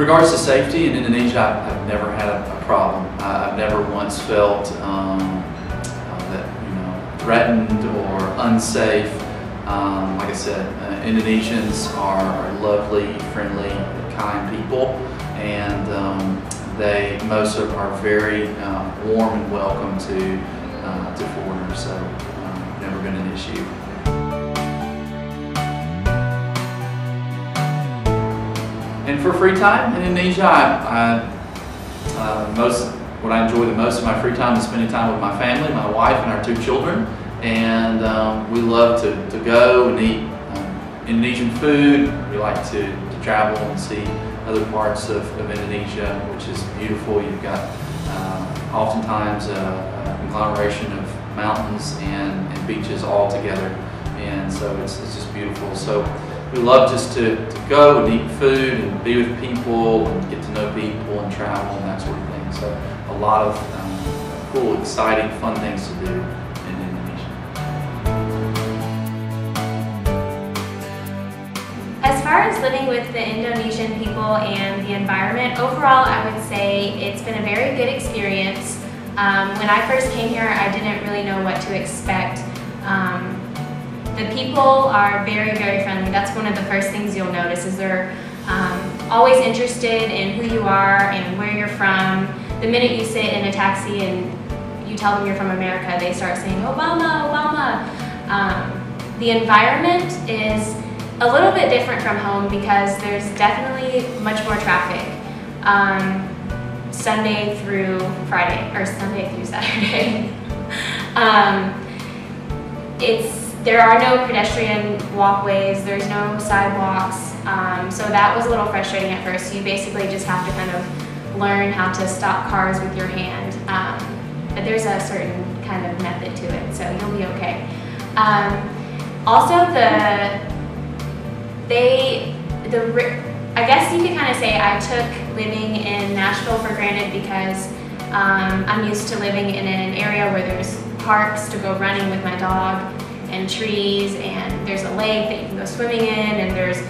regards to safety in Indonesia, I've never had a problem. I've never once felt that threatened or unsafe. Like I said, Indonesians are lovely, friendly, kind people, and most of them are very warm and welcome to foreigners. So never been an issue. And for free time in Indonesia, what I enjoy the most of my free time is spending time with my family, my wife and our 2 children. And we love to go and eat Indonesian food. We like to travel and see other parts of Indonesia, which is beautiful. You've got oftentimes a conglomeration of mountains and beaches all together, and so it's just beautiful. So we love just to go and eat food and be with people and get to know people and travel and that sort of thing. So a lot of cool, exciting, fun things to do in Indonesia. As far as living with the Indonesian people and the environment, overall I would say it's been a very good experience. When I first came here, I didn't really know what to expect. The people are very, very friendly. That's one of the first things you'll notice, is they're always interested in who you are and where you're from. The minute you sit in a taxi and you tell them you're from America, they start saying, Obama, Obama. The environment is a little bit different from home because there's definitely much more traffic. Sunday through Friday, or Sunday through Saturday. There are no pedestrian walkways, there's no sidewalks, so that was a little frustrating at first. You basically just have to kind of learn how to stop cars with your hand, but there's a certain kind of method to it, so you'll be okay. Also, I guess you could kind of say I took living in Nashville for granted because I'm used to living in an area where there's parks to go running with my dog, and trees, and there's a lake that you can go swimming in, and there's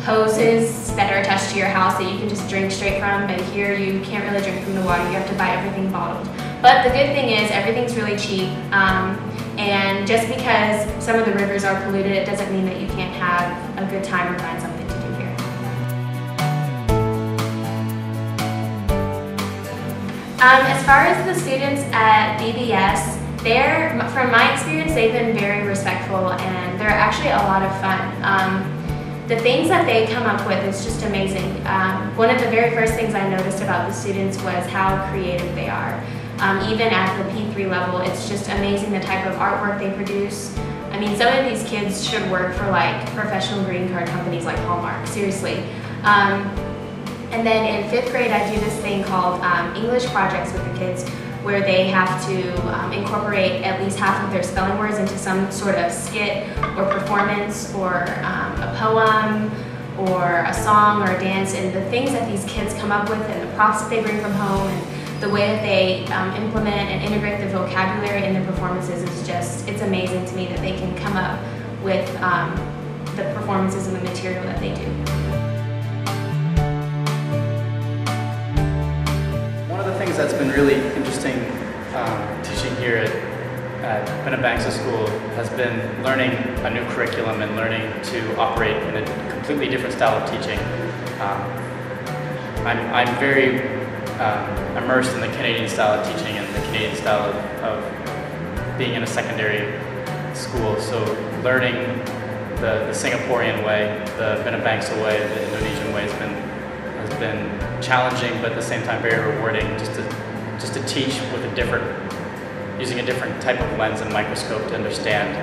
hoses that are attached to your house that you can just drink straight from, but here you can't really drink from the water, you have to buy everything bottled. But the good thing is everything's really cheap, and just because some of the rivers are polluted, it doesn't mean that you can't have a good time or find something to do here. As far as the students at BBS, from my experience, they've been very respectful and they're actually a lot of fun. The things that they come up with is just amazing. One of the very first things I noticed about the students was how creative they are. Even at the P3 level, it's just amazing the type of artwork they produce. I mean, some of these kids should work for like professional green card companies like Hallmark, seriously. And then in 5th grade, I do this thing called English projects with the kids, where they have to incorporate at least half of their spelling words into some sort of skit or performance or a poem or a song or a dance, and the things that these kids come up with and the props that they bring from home and the way that they implement and integrate the vocabulary in their performances is just, it's amazing to me that they can come up with the performances and the material that they do. One of the things that's been really interesting teaching here at Bina Bangsa School has been learning a new curriculum and learning to operate in a completely different style of teaching. I'm very immersed in the Canadian style of teaching and the Canadian style of being in a secondary school, so learning the Singaporean way, the Bina Bangsa way, the Indonesian way has been challenging, but at the same time very rewarding, just to teach with using a different type of lens and microscope to understand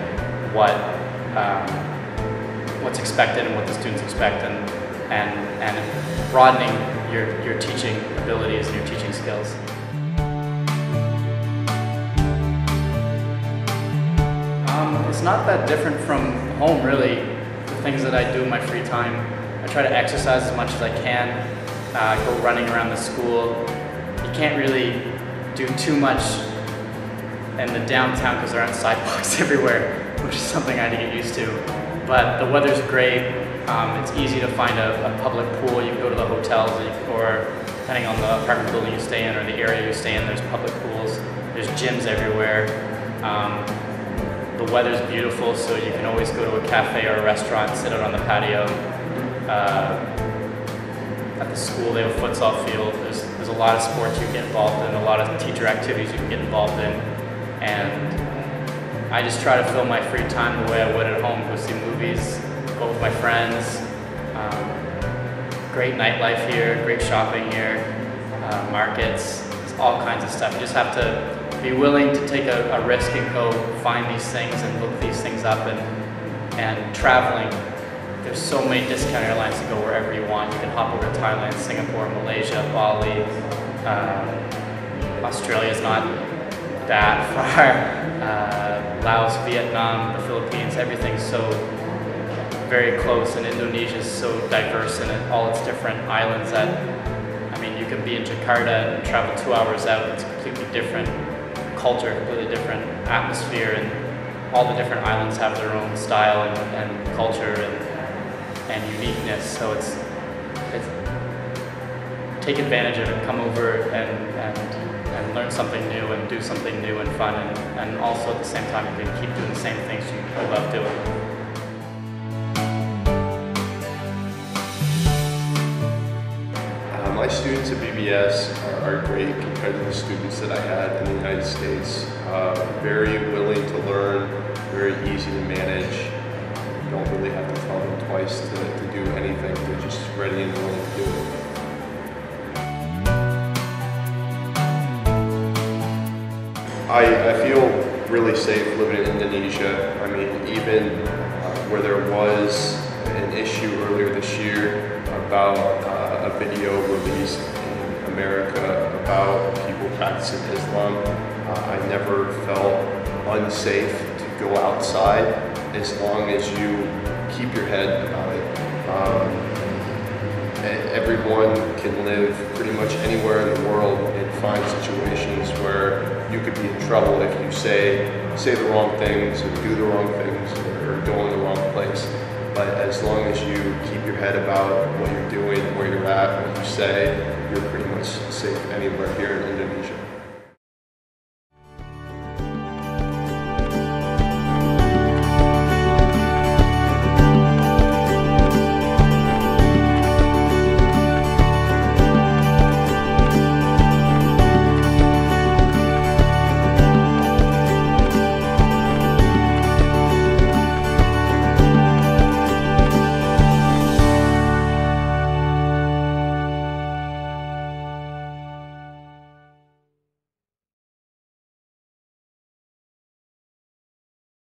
what's expected and what the students expect, and broadening your teaching abilities and your teaching skills. It's not that different from home, really. The things that I do in my free time, I try to exercise as much as I can, go running around the school. You can't really do too much in the downtown because there aren't sidewalks everywhere, which is something I had to get used to. But the weather's great. It's easy to find a public pool. You can go to the hotels, or depending on the apartment building you stay in or the area you stay in, there's public pools. There's gyms everywhere. The weather's beautiful, so you can always go to a cafe or a restaurant, sit out on the patio. At the school, they have a futsal field. There's a lot of sports you can get involved in, a lot of teacher activities you can get involved in, and I just try to fill my free time the way I would at home. Go see movies, go with my friends. Great nightlife here, great shopping here, markets, there's all kinds of stuff. You just have to be willing to take a risk and go find these things and look these things up, and traveling. There's so many discount airlines to go wherever you want. You can hop over to Thailand, Singapore, Malaysia, Bali. Australia's not that far. Laos, Vietnam, the Philippines, everything's so very close, and Indonesia is so diverse in all its different islands that, I mean, you can be in Jakarta and travel 2 hours out. It's a completely different culture, completely different atmosphere, and all the different islands have their own style and culture and uniqueness. So it's take advantage of it, come over and learn something new and do something new and fun, and also at the same time you can keep doing the same things you love doing. My students at BBS are great compared to the students that I had in the United States. Very willing to learn, very easy to manage. You don't really have to tell them twice to do anything. They're just ready and willing to do it. I feel really safe living in Indonesia. I mean, even where there was an issue earlier this year about a video released in America about people practicing Islam, I never felt unsafe to go outside as long as you keep your head about it. Everyone can live pretty much anywhere in the world and find situations where you could be in trouble if you say the wrong things or do the wrong things or go in the wrong place. But as long as you keep your head about what you're doing, where you're at, what you say, you're pretty much safe anywhere here in Indonesia.